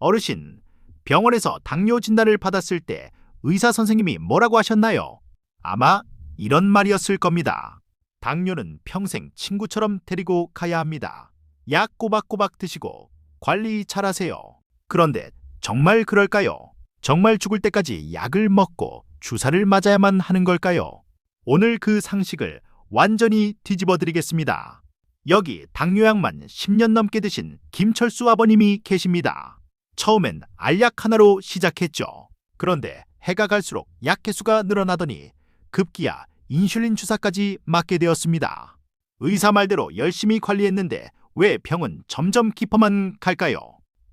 어르신, 병원에서 당뇨 진단을 받았을 때 의사 선생님이 뭐라고 하셨나요? 아마 이런 말이었을 겁니다. 당뇨는 평생 친구처럼 데리고 가야 합니다. 약 꼬박꼬박 드시고 관리 잘하세요. 그런데 정말 그럴까요? 정말 죽을 때까지 약을 먹고 주사를 맞아야만 하는 걸까요? 오늘 그 상식을 완전히 뒤집어 드리겠습니다. 여기 당뇨약만 10년 넘게 드신 김철수 아버님이 계십니다. 처음엔 알약 하나로 시작했죠. 그런데 해가 갈수록 약 개수가 늘어나더니 급기야 인슐린 주사까지 맞게 되었습니다. 의사 말대로 열심히 관리했는데 왜 병은 점점 깊어만 갈까요?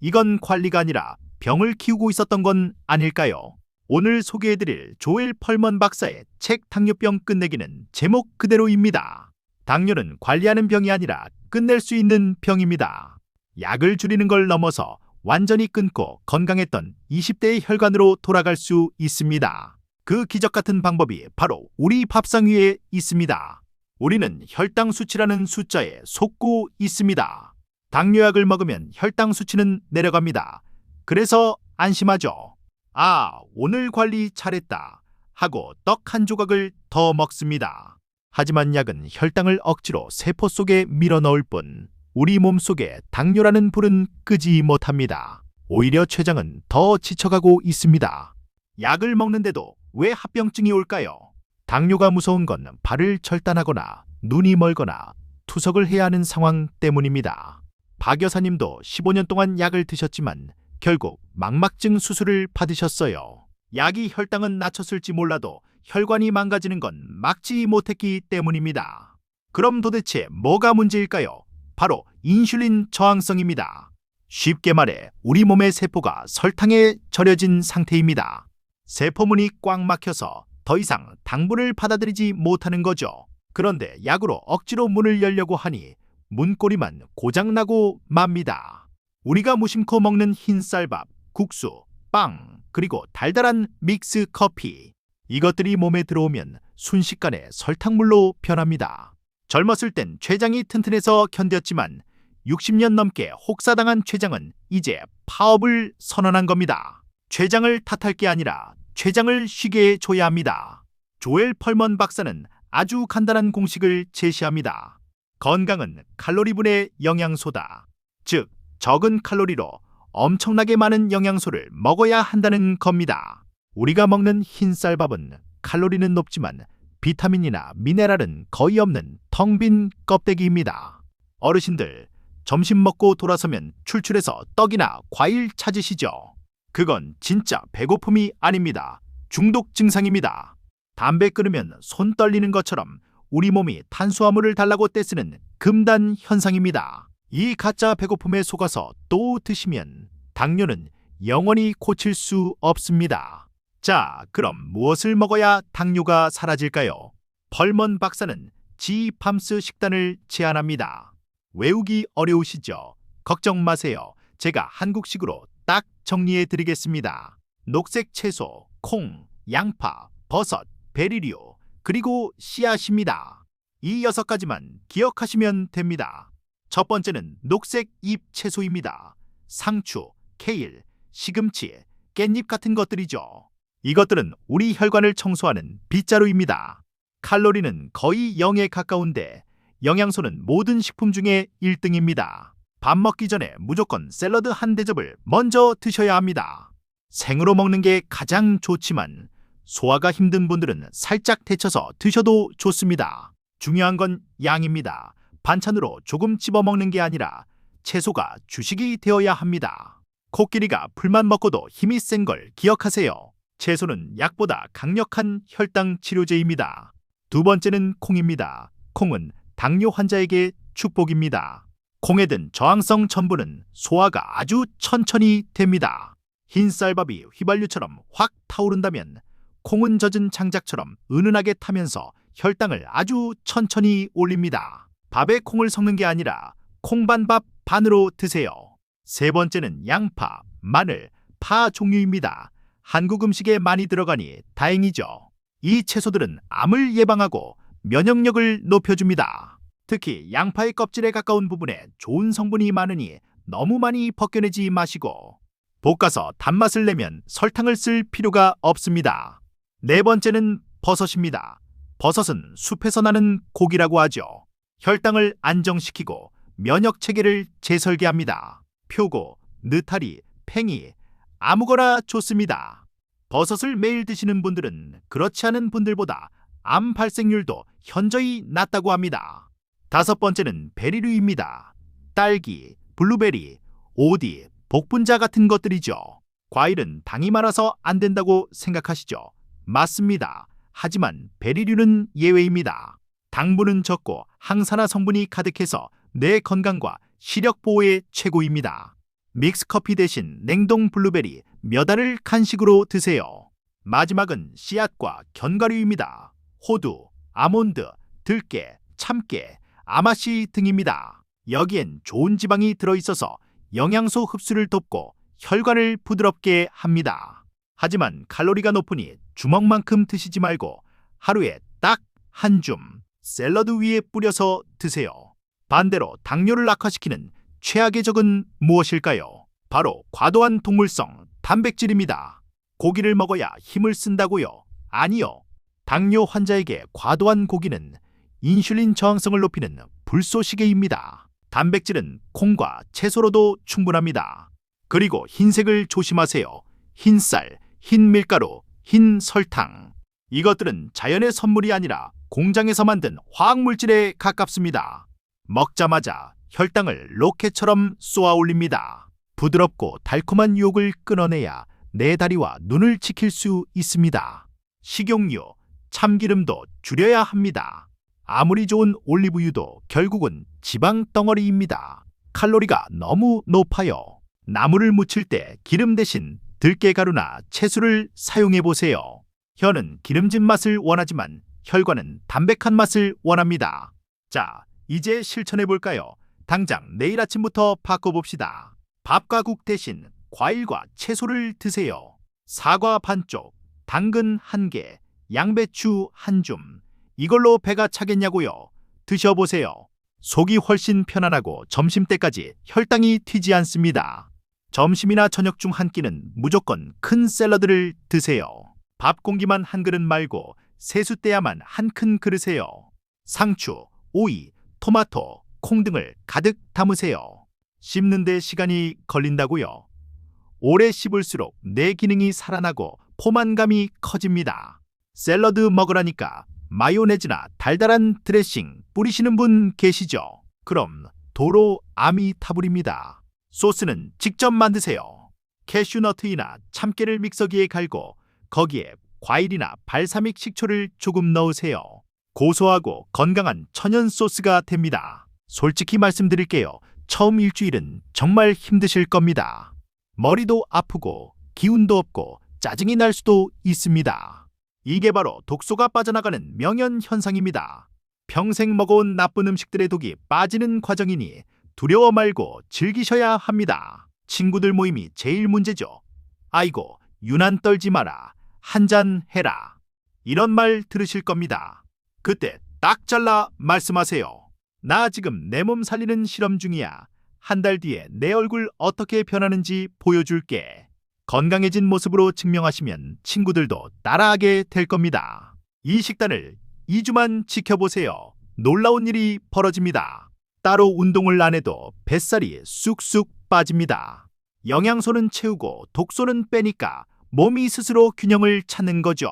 이건 관리가 아니라 병을 키우고 있었던 건 아닐까요? 오늘 소개해드릴 조엘 펄먼 박사의 책 당뇨병 끝내기는 제목 그대로입니다. 당뇨는 관리하는 병이 아니라 끝낼 수 있는 병입니다. 약을 줄이는 걸 넘어서 완전히 끊고 건강했던 20대의 혈관으로 돌아갈 수 있습니다. 그 기적 같은 방법이 바로 우리 밥상 위에 있습니다. 우리는 혈당 수치라는 숫자에 속고 있습니다. 당뇨약을 먹으면 혈당 수치는 내려갑니다. 그래서 안심하죠. 아, 오늘 관리 잘했다 하고 떡 한 조각을 더 먹습니다. 하지만 약은 혈당을 억지로 세포 속에 밀어넣을 뿐 우리 몸속에 당뇨라는 불은 끄지 못합니다. 오히려 췌장은 더 지쳐가고 있습니다. 약을 먹는데도 왜 합병증이 올까요? 당뇨가 무서운 건 발을 절단하거나 눈이 멀거나 투석을 해야 하는 상황 때문입니다. 박 여사님도 15년 동안 약을 드셨지만 결국 망막증 수술을 받으셨어요. 약이 혈당은 낮췄을지 몰라도 혈관이 망가지는 건 막지 못했기 때문입니다. 그럼 도대체 뭐가 문제일까요? 바로 인슐린 저항성입니다. 쉽게 말해 우리 몸의 세포가 설탕에 절여진 상태입니다. 세포문이 꽉 막혀서 더 이상 당분을 받아들이지 못하는 거죠. 그런데 약으로 억지로 문을 열려고 하니 문고리만 고장나고 맙니다. 우리가 무심코 먹는 흰쌀밥, 국수, 빵, 그리고 달달한 믹스 커피. 이것들이 몸에 들어오면 순식간에 설탕물로 변합니다. 젊었을 땐 췌장이 튼튼해서 견뎠지만 60년 넘게 혹사당한 췌장은 이제 파업을 선언한 겁니다. 췌장을 탓할 게 아니라 췌장을 쉬게 해줘야 합니다. 조엘 펄먼 박사는 아주 간단한 공식을 제시합니다. 건강은 칼로리분의 영양소다. 즉, 적은 칼로리로 엄청나게 많은 영양소를 먹어야 한다는 겁니다. 우리가 먹는 흰쌀밥은 칼로리는 높지만 비타민이나 미네랄은 거의 없는 텅 빈 껍데기입니다. 어르신들, 점심 먹고 돌아서면 출출해서 떡이나 과일 찾으시죠? 그건 진짜 배고픔이 아닙니다. 중독 증상입니다. 담배 끊으면 손 떨리는 것처럼 우리 몸이 탄수화물을 달라고 떼쓰는 금단 현상입니다. 이 가짜 배고픔에 속아서 또 드시면 당뇨는 영원히 고칠 수 없습니다. 자, 그럼 무엇을 먹어야 당뇨가 사라질까요? 펄먼 박사는 지팜스 식단을 제안합니다. 외우기 어려우시죠? 걱정 마세요. 제가 한국식으로 딱 정리해 드리겠습니다. 녹색 채소, 콩, 양파, 버섯, 베리류, 그리고 씨앗입니다. 이 6가지만 기억하시면 됩니다. 첫 번째는 녹색 잎 채소입니다. 상추, 케일, 시금치, 깻잎 같은 것들이죠. 이것들은 우리 혈관을 청소하는 빗자루입니다. 칼로리는 거의 0에 가까운데 영양소는 모든 식품 중에 1등입니다. 밥 먹기 전에 무조건 샐러드 한 대접을 먼저 드셔야 합니다. 생으로 먹는 게 가장 좋지만 소화가 힘든 분들은 살짝 데쳐서 드셔도 좋습니다. 중요한 건 양입니다. 반찬으로 조금 집어 먹는 게 아니라 채소가 주식이 되어야 합니다. 코끼리가 풀만 먹고도 힘이 센 걸 기억하세요. 채소는 약보다 강력한 혈당 치료제입니다. 두 번째는 콩입니다. 콩은 당뇨 환자에게 축복입니다. 콩에 든 저항성 첨분은 소화가 아주 천천히 됩니다. 흰쌀밥이 휘발유처럼 확 타오른다면 콩은 젖은 장작처럼 은은하게 타면서 혈당을 아주 천천히 올립니다. 밥에 콩을 섞는 게 아니라 콩반밥 반으로 드세요. 세 번째는 양파, 마늘, 파 종류입니다. 한국 음식에 많이 들어가니 다행이죠. 이 채소들은 암을 예방하고 면역력을 높여줍니다. 특히 양파의 껍질에 가까운 부분에 좋은 성분이 많으니 너무 많이 벗겨내지 마시고 볶아서 단맛을 내면 설탕을 쓸 필요가 없습니다. 네 번째는 버섯입니다. 버섯은 숲에서 나는 고기라고 하죠. 혈당을 안정시키고 면역 체계를 재설계합니다. 표고, 느타리, 팽이, 아무거나 좋습니다. 버섯을 매일 드시는 분들은 그렇지 않은 분들보다 암 발생률도 현저히 낮다고 합니다. 다섯 번째는 베리류입니다. 딸기, 블루베리, 오디, 복분자 같은 것들이죠. 과일은 당이 많아서 안 된다고 생각하시죠? 맞습니다. 하지만 베리류는 예외입니다. 당분은 적고 항산화 성분이 가득해서 뇌 건강과 시력 보호에 최고입니다. 믹스커피 대신 냉동 블루베리 몇 알을 간식으로 드세요. 마지막은 씨앗과 견과류입니다. 호두, 아몬드, 들깨, 참깨, 아마씨 등입니다. 여기엔 좋은 지방이 들어있어서 영양소 흡수를 돕고 혈관을 부드럽게 합니다. 하지만 칼로리가 높으니 주먹만큼 드시지 말고 하루에 딱 한 줌 샐러드 위에 뿌려서 드세요. 반대로 당뇨를 악화시키는 최악의 적은 무엇일까요? 바로 과도한 동물성 단백질입니다. 고기를 먹어야 힘을 쓴다고요? 아니요. 당뇨 환자에게 과도한 고기는 인슐린 저항성을 높이는 불쏘시개입니다. 단백질은 콩과 채소로도 충분합니다. 그리고 흰색을 조심하세요. 흰쌀, 흰 밀가루, 흰 설탕. 이것들은 자연의 선물이 아니라 공장에서 만든 화학물질에 가깝습니다. 먹자마자 혈당을 로켓처럼 쏘아 올립니다. 부드럽고 달콤한 유혹을 끊어내야 내 다리와 눈을 지킬 수 있습니다. 식용유, 참기름도 줄여야 합니다. 아무리 좋은 올리브유도 결국은 지방 덩어리입니다. 칼로리가 너무 높아요. 나물을 무칠 때 기름 대신 들깨가루나 채소를 사용해 보세요. 혀는 기름진 맛을 원하지만 혈관은 담백한 맛을 원합니다. 자, 이제 실천해 볼까요? 당장 내일 아침부터 바꿔봅시다. 밥과 국 대신 과일과 채소를 드세요. 사과 반쪽, 당근 1개, 양배추 1줌. 이걸로 배가 차겠냐고요? 드셔보세요. 속이 훨씬 편안하고 점심때까지 혈당이 튀지 않습니다. 점심이나 저녁 중 한 끼는 무조건 큰 샐러드를 드세요. 밥 공기만 한 그릇 말고 세숫대야만 한 큰 그릇에요. 상추, 오이, 토마토, 콩 등을 가득 담으세요. 씹는 데 시간이 걸린다고요? 오래 씹을수록 뇌 기능이 살아나고 포만감이 커집니다. 샐러드 먹으라니까 마요네즈나 달달한 드레싱 뿌리시는 분 계시죠? 그럼 도로 아미타불입니다. 소스는 직접 만드세요. 캐슈너트이나 참깨를 믹서기에 갈고 거기에 과일이나 발사믹 식초를 조금 넣으세요. 고소하고 건강한 천연 소스가 됩니다. 솔직히 말씀드릴게요. 처음 일주일은 정말 힘드실 겁니다. 머리도 아프고 기운도 없고 짜증이 날 수도 있습니다. 이게 바로 독소가 빠져나가는 명현현상입니다. 평생 먹어온 나쁜 음식들의 독이 빠지는 과정이니 두려워 말고 즐기셔야 합니다. 친구들 모임이 제일 문제죠. 아이고, 유난 떨지 마라. 한잔 해라. 이런 말 들으실 겁니다. 그때 딱 잘라 말씀하세요. 나 지금 내 몸 살리는 실험 중이야. 한 달 뒤에 내 얼굴 어떻게 변하는지 보여줄게. 건강해진 모습으로 증명하시면 친구들도 따라하게 될 겁니다. 이 식단을 2주만 지켜보세요. 놀라운 일이 벌어집니다. 따로 운동을 안 해도 뱃살이 쑥쑥 빠집니다. 영양소는 채우고 독소는 빼니까 몸이 스스로 균형을 찾는 거죠.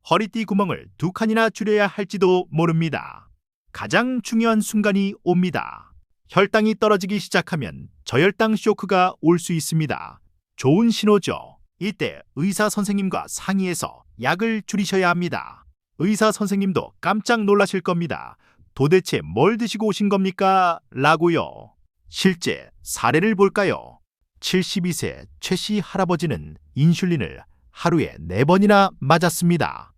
허리띠 구멍을 2칸이나 줄여야 할지도 모릅니다. 가장 중요한 순간이 옵니다. 혈당이 떨어지기 시작하면 저혈당 쇼크가 올 수 있습니다. 좋은 신호죠. 이때 의사 선생님과 상의해서 약을 줄이셔야 합니다. 의사 선생님도 깜짝 놀라실 겁니다. 도대체 뭘 드시고 오신 겁니까? 라고요. 실제 사례를 볼까요? 72세 최 씨 할아버지는 인슐린을 하루에 4번이나 맞았습니다.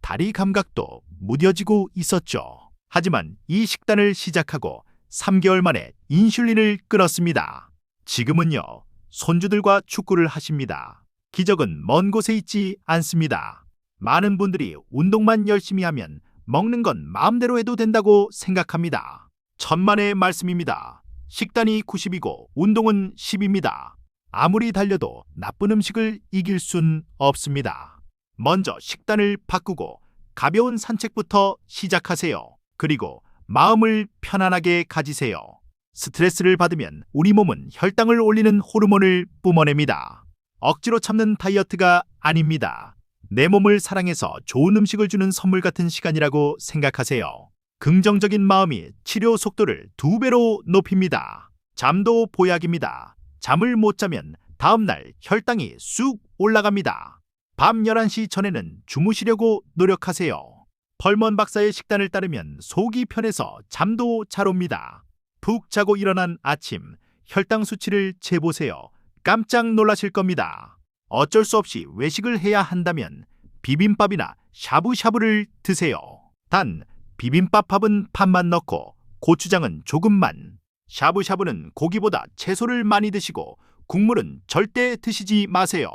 다리 감각도 무뎌지고 있었죠. 하지만 이 식단을 시작하고 3개월 만에 인슐린을 끊었습니다. 지금은요, 손주들과 축구를 하십니다. 기적은 먼 곳에 있지 않습니다. 많은 분들이 운동만 열심히 하면 먹는 건 마음대로 해도 된다고 생각합니다. 천만의 말씀입니다. 식단이 90이고 운동은 10입니다. 아무리 달려도 나쁜 음식을 이길 순 없습니다. 먼저 식단을 바꾸고 가벼운 산책부터 시작하세요. 그리고 마음을 편안하게 가지세요. 스트레스를 받으면 우리 몸은 혈당을 올리는 호르몬을 뿜어냅니다. 억지로 참는 다이어트가 아닙니다. 내 몸을 사랑해서 좋은 음식을 주는 선물 같은 시간이라고 생각하세요. 긍정적인 마음이 치료 속도를 2배로 높입니다. 잠도 보약입니다. 잠을 못 자면 다음날 혈당이 쑥 올라갑니다. 밤 11시 전에는 주무시려고 노력하세요. 펄먼 박사의 식단을 따르면 속이 편해서 잠도 잘 옵니다. 푹 자고 일어난 아침 혈당 수치를 재보세요. 깜짝 놀라실 겁니다. 어쩔 수 없이 외식을 해야 한다면 비빔밥이나 샤브샤브를 드세요. 단 비빔밥 밥은 반만 넣고 고추장은 조금만. 샤브샤브는 고기보다 채소를 많이 드시고 국물은 절대 드시지 마세요.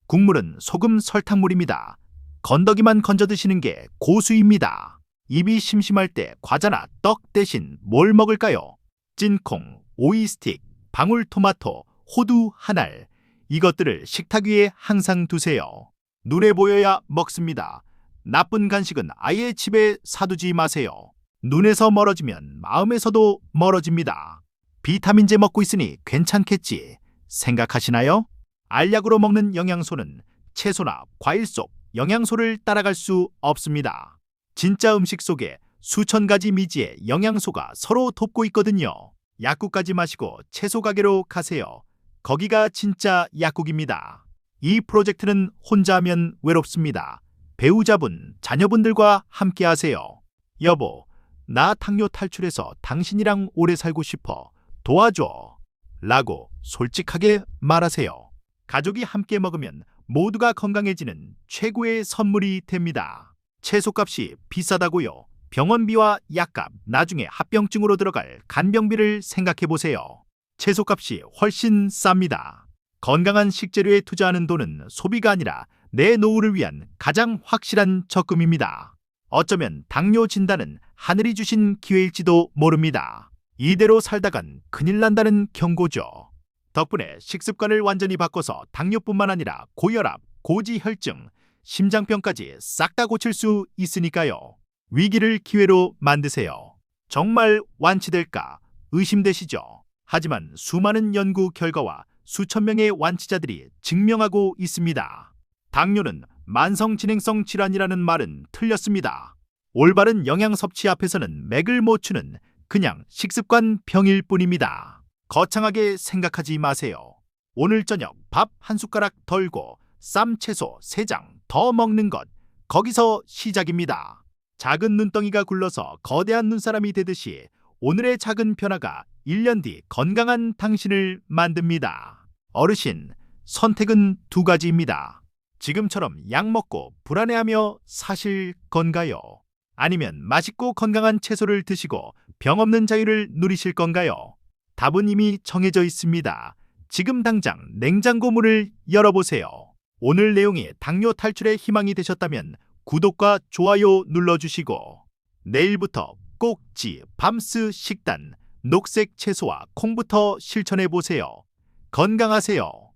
국물은 소금 설탕물입니다. 건더기만 건져 드시는 게 고수입니다. 입이 심심할 때 과자나 떡 대신 뭘 먹을까요? 찐콩, 오이 스틱, 방울토마토, 호두 한 알. 이것들을 식탁 위에 항상 두세요. 눈에 보여야 먹습니다. 나쁜 간식은 아예 집에 사두지 마세요. 눈에서 멀어지면 마음에서도 멀어집니다. 비타민제 먹고 있으니 괜찮겠지 생각하시나요? 알약으로 먹는 영양소는 채소나 과일 속 영양소를 따라갈 수 없습니다. 진짜 음식 속에 수천 가지 미지의 영양소가 서로 돕고 있거든요. 약국까지 마시고 채소 가게로 가세요. 거기가 진짜 약국입니다. 이 프로젝트는 혼자 하면 외롭습니다. 배우자분, 자녀분들과 함께 하세요. 여보, 나 당뇨 탈출해서 당신이랑 오래 살고 싶어. 도와줘. 라고 솔직하게 말하세요. 가족이 함께 먹으면 모두가 건강해지는 최고의 선물이 됩니다. 채소값이 비싸다고요? 병원비와 약값, 나중에 합병증으로 들어갈 간병비를 생각해보세요. 채소값이 훨씬 쌉니다. 건강한 식재료에 투자하는 돈은 소비가 아니라 내 노후를 위한 가장 확실한 적금입니다. 어쩌면 당뇨 진단은 하늘이 주신 기회일지도 모릅니다. 이대로 살다간 큰일 난다는 경고죠. 덕분에 식습관을 완전히 바꿔서 당뇨뿐만 아니라 고혈압, 고지혈증, 심장병까지 싹 다 고칠 수 있으니까요. 위기를 기회로 만드세요. 정말 완치될까 의심되시죠? 하지만 수많은 연구 결과와 수천 명의 완치자들이 증명하고 있습니다. 당뇨는 만성진행성 질환이라는 말은 틀렸습니다. 올바른 영양 섭취 앞에서는 맥을 못 추는 그냥 식습관 병일 뿐입니다. 거창하게 생각하지 마세요. 오늘 저녁 밥 한 숟가락 덜고 쌈 채소 3장 더 먹는 것, 거기서 시작입니다. 작은 눈덩이가 굴러서 거대한 눈사람이 되듯이 오늘의 작은 변화가 1년 뒤 건강한 당신을 만듭니다. 어르신, 선택은 2가지입니다. 지금처럼 약 먹고 불안해하며 사실 건가요? 아니면 맛있고 건강한 채소를 드시고 병 없는 자유를 누리실 건가요? 답은 이미 정해져 있습니다. 지금 당장 냉장고 문을 열어보세요. 오늘 내용이 당뇨 탈출의 희망이 되셨다면 구독과 좋아요 눌러주시고 내일부터 꼭지 밤스 식단 녹색 채소와 콩부터 실천해보세요. 건강하세요.